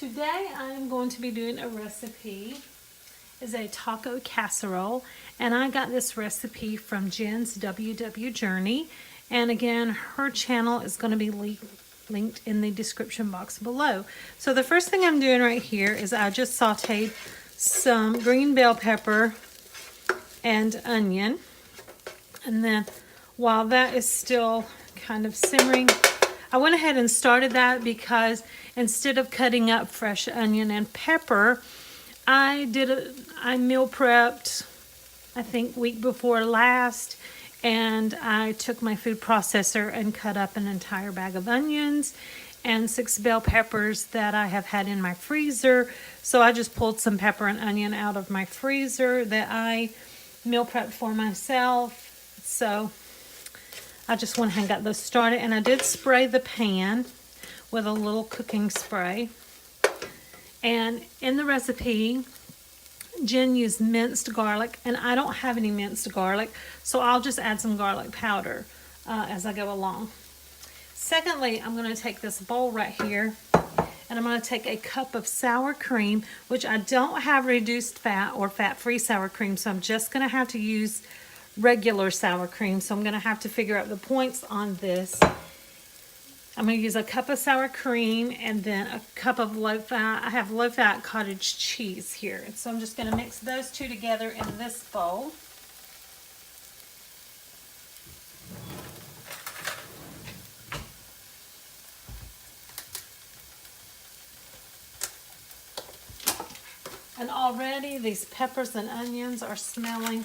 today I'm going to be doing a recipe. It's a taco casserole, and I got this recipe from Jenn's WW Journey. And again, her channel is going to be linked in the description box below. So the first thing I'm doing right here is I just sauteed some green bell pepper and onion. And then while that is still kind of simmering, I went ahead and started that because instead of cutting up fresh onion and pepper, I meal prepped, I think week before last, and I took my food processor and cut up an entire bag of onions and 6 bell peppers that I have had in my freezer. So I just pulled some pepper and onion out of my freezer that I meal prepped for myself. So I just went ahead and got those started, and I did spray the pan with a little cooking spray. And in the recipe, Jenn used minced garlic, and I don't have any minced garlic, so I'll just add some garlic powder as I go along. Secondly, I'm going to take this bowl right here, and I'm going to take a cup of sour cream, which I don't have reduced fat or fat-free sour cream, so I'm just going to have to use regular sour cream. So I'm going to have to figure out the points on this. I'm going to use a cup of sour cream and then a cup of low-fat. I have low-fat cottage cheese here. So I'm just going to mix those two together in this bowl. And already these peppers and onions are smelling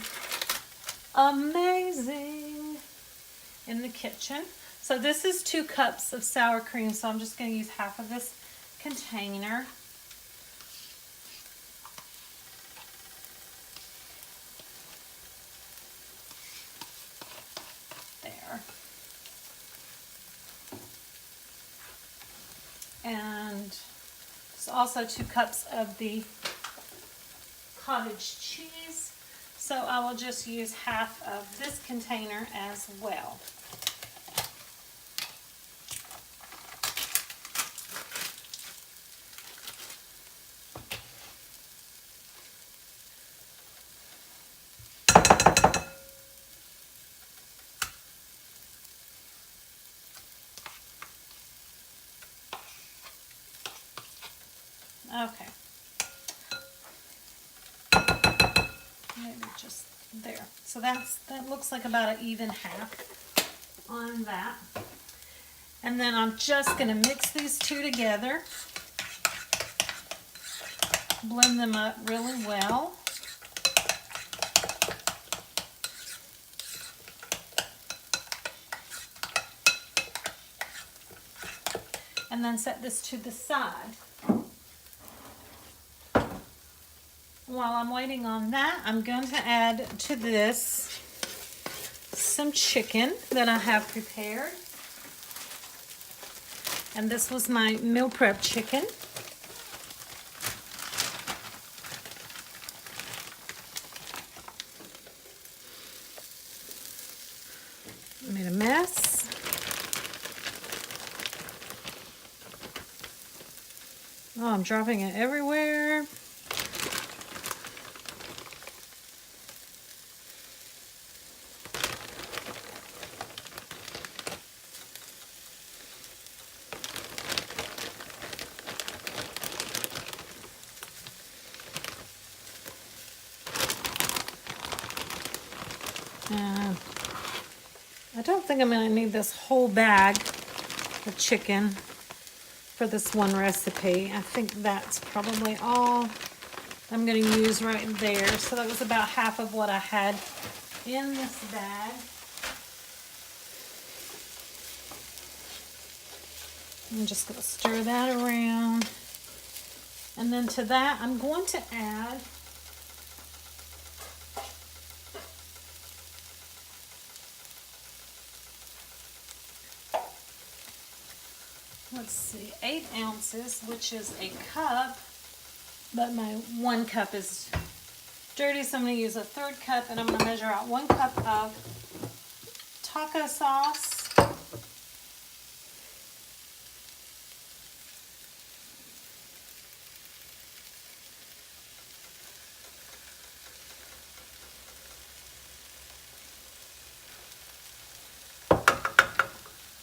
amazing in the kitchen. So this is 2 cups of sour cream, so I'm just going to use half of this container. There. And there's also 2 cups of the cottage cheese. So I will just use half of this container as well. Okay. Maybe just there. So that looks like about an even half on that. And then I'm just going to mix these two together. Blend them up really well. And then set this to the side. While I'm waiting on that, I'm going to add to this some chicken that I have prepared. And this was my meal prep chicken. I made a mess. Oh, I'm dropping it everywhere. I don't think I'm going to need this whole bag of chicken for this one recipe. I think that's probably all I'm going to use right there. So that was about half of what I had in this bag. I'm just going to stir that around. And then to that, I'm going to add let's see, 8 ounces, which is a cup, but my 1 cup is dirty, so I'm going to use a 1/3 cup, and I'm going to measure out 1 cup of taco sauce.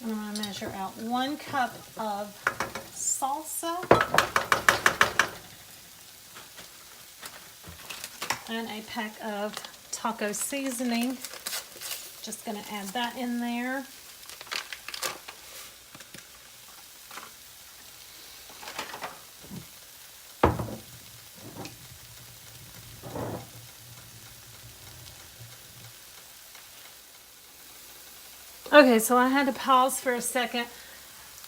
I'm going to measure out 1 cup of salsa and a pack of taco seasoning. Just going to add that in there. Okay, so I had to pause for a second.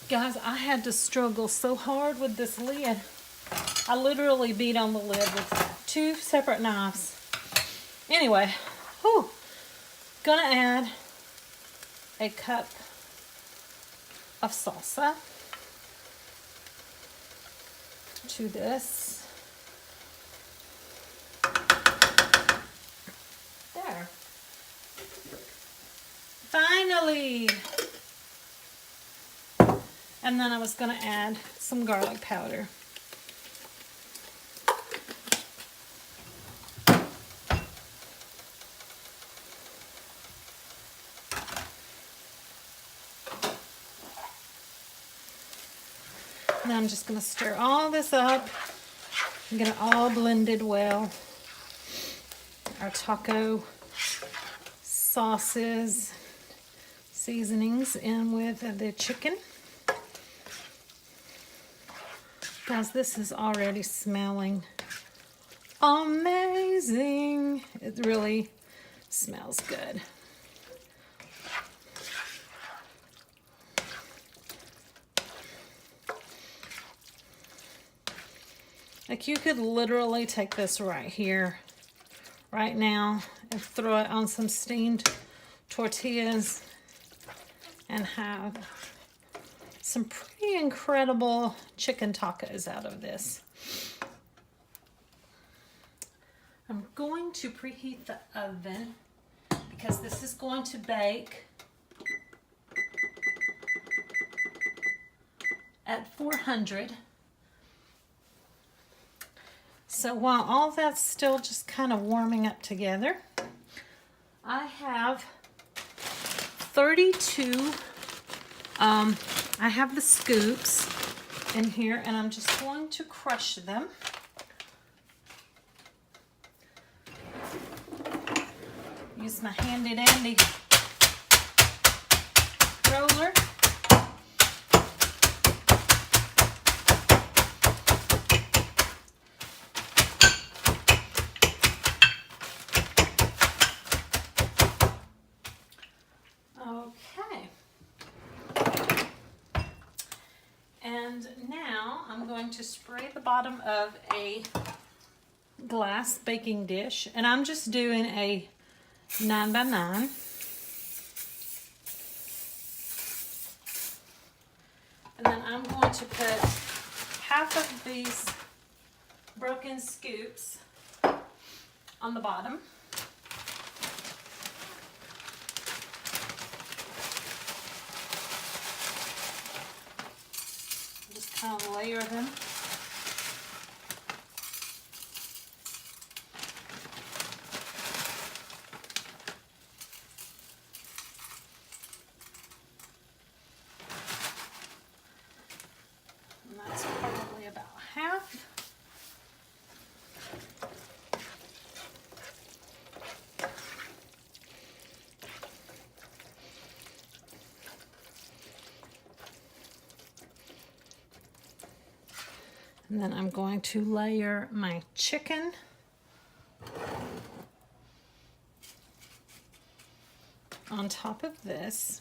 Guys, I had to struggle so hard with this lid. I literally beat on the lid with 2 separate knives. Anyway, whew, gonna add a cup of salsa to this. There. Finally! And then I was going to add some garlic powder. And I'm just going to stir all this up and get it all blended well. Our taco sauces, seasonings in with the chicken. Guys, this is already smelling amazing. It really smells good. Like, you could literally take this right here, right now, and throw it on some steamed tortillas and have some pretty incredible chicken tacos out of this. I'm going to preheat the oven because this is going to bake at 400. So while all that's still just kind of warming up together, I have 32 I have the scoops in here, and I'm just going to crush them. Use my handy dandy roller. Okay. And now I'm going to spray the bottom of a glass baking dish, and I'm just doing a 9x9. And then I'm going to put half of these broken scoops on the bottom. Just kind of layer them. And that's probably about half. And then I'm going to layer my chicken on top of this.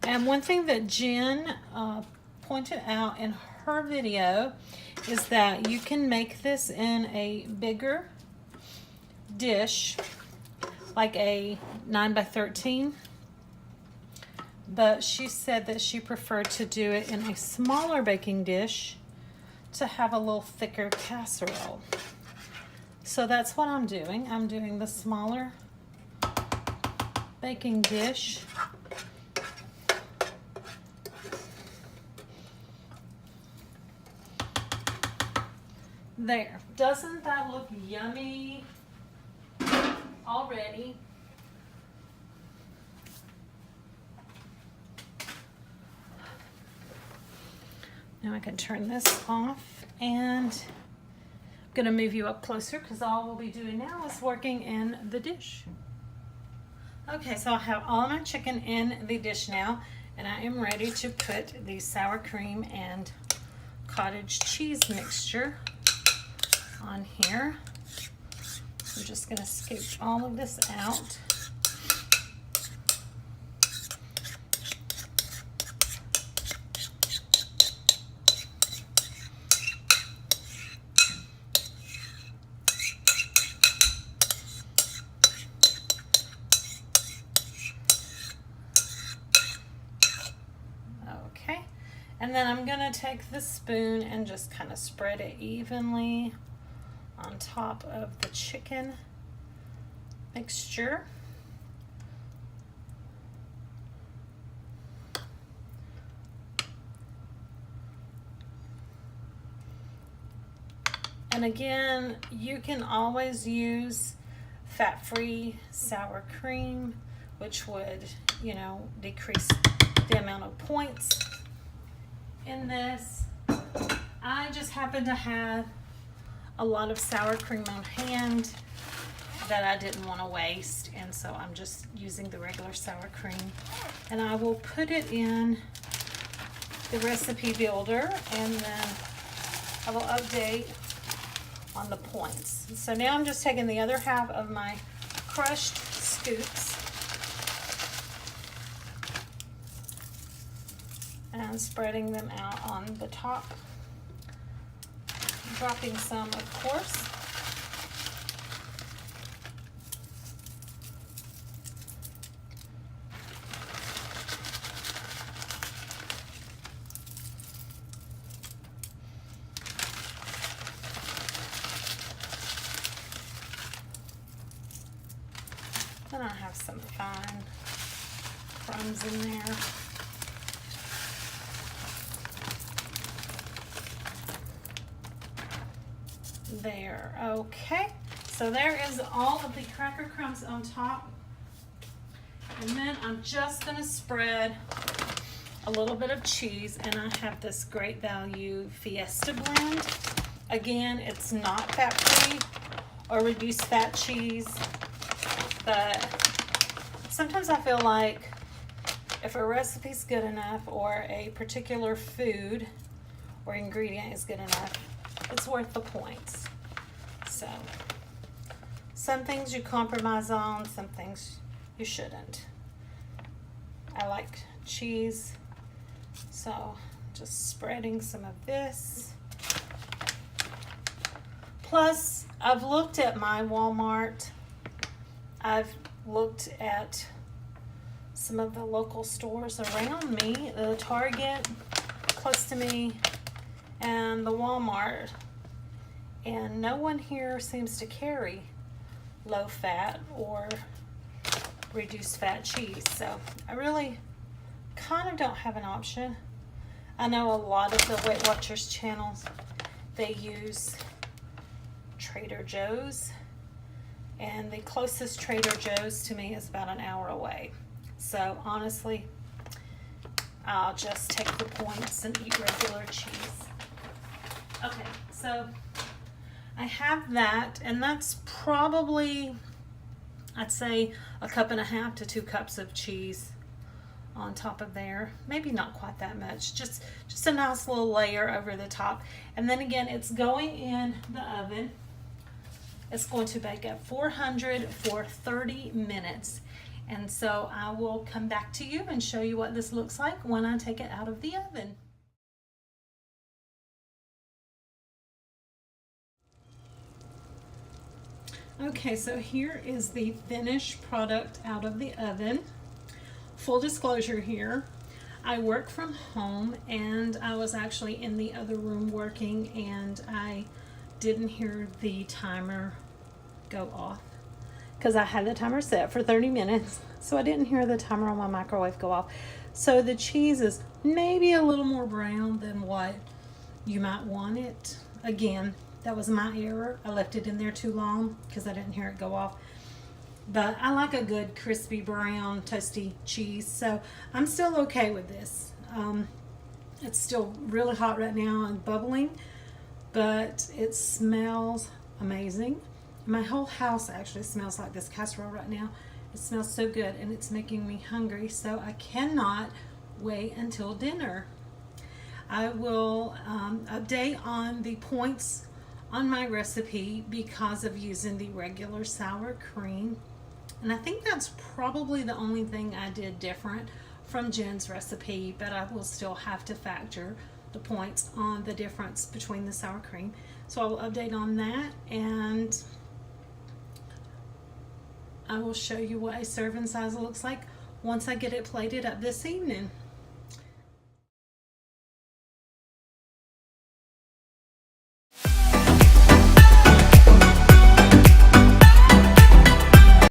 And one thing that Jen pointed out in her video is that you can make this in a bigger dish, like a 9x13. But she said that she preferred to do it in a smaller baking dish to have a little thicker casserole. So that's what I'm doing. I'm doing the smaller baking dish. There. Doesn't that look yummy already? Now I can turn this off, and I'm going to move you up closer because all we'll be doing now is working in the dish. Okay, so I have all my chicken in the dish now, and I am ready to put the sour cream and cottage cheese mixture on here. I'm just going to scoop all of this out. Okay, and then I'm going to take the spoon and just kind of spread it evenly on top of the chicken mixture. And again, you can always use fat-free sour cream, which would, you know, decrease the amount of points in this. I just happen to have a lot of sour cream on hand that I didn't want to waste, and so I'm just using the regular sour cream, and I will put it in the recipe builder, and then I will update on the points. So now I'm just taking the other half of my crushed scoops and spreading them out on the top. Dropping some, of course. Then I have some fine crumbs in there. There, okay. So there is all of the cracker crumbs on top. And then I'm just gonna spread a little bit of cheese, and I have this Great Value Fiesta blend. Again, it's not fat-free or reduced fat cheese, but sometimes I feel like if a recipe's good enough or a particular food or ingredient is good enough, it's worth the points. So some things you compromise on, some things you shouldn't. I like cheese, so just spreading some of this. Plus, I've looked at my Walmart. I've looked at some of the local stores around me, the Target close to me, and the Walmart, and no one here seems to carry low fat or reduced fat cheese, so I really kind of don't have an option. I know a lot of the Weight Watchers channels, they use Trader Joe's, and the closest Trader Joe's to me is about an hour away. So honestly, I'll just take the points and eat regular cheese. Okay, so I have that, and that's probably, I'd say, 1.5 cups to 2 cups of cheese on top of there. Maybe not quite that much, just a nice little layer over the top. And then again, it's going in the oven. It's going to bake at 400 for 30 minutes. And so I will come back to you and show you what this looks like when I take it out of the oven. Okay, so here is the finished product out of the oven. Full disclosure here, I work from home, and I was actually in the other room working, and I didn't hear the timer go off because I had the timer set for 30 minutes, so I didn't hear the timer on my microwave go off. So the cheese is maybe a little more brown than what you might want it. Again, that was my error. I left it in there too long because I didn't hear it go off. But I like a good crispy brown toasty cheese, so I'm still okay with this. It's still really hot right now and bubbling, but it smells amazing. My whole house actually smells like this casserole right now. It smells so good, and it's making me hungry, so I cannot wait until dinner. I will update on the points on my recipe because of using the regular sour cream. And I think that's probably the only thing I did different from Jenn's recipe, but I will still have to factor the points on the difference between the sour cream. So I will update on that, and I will show you what a serving size looks like once I get it plated up this evening.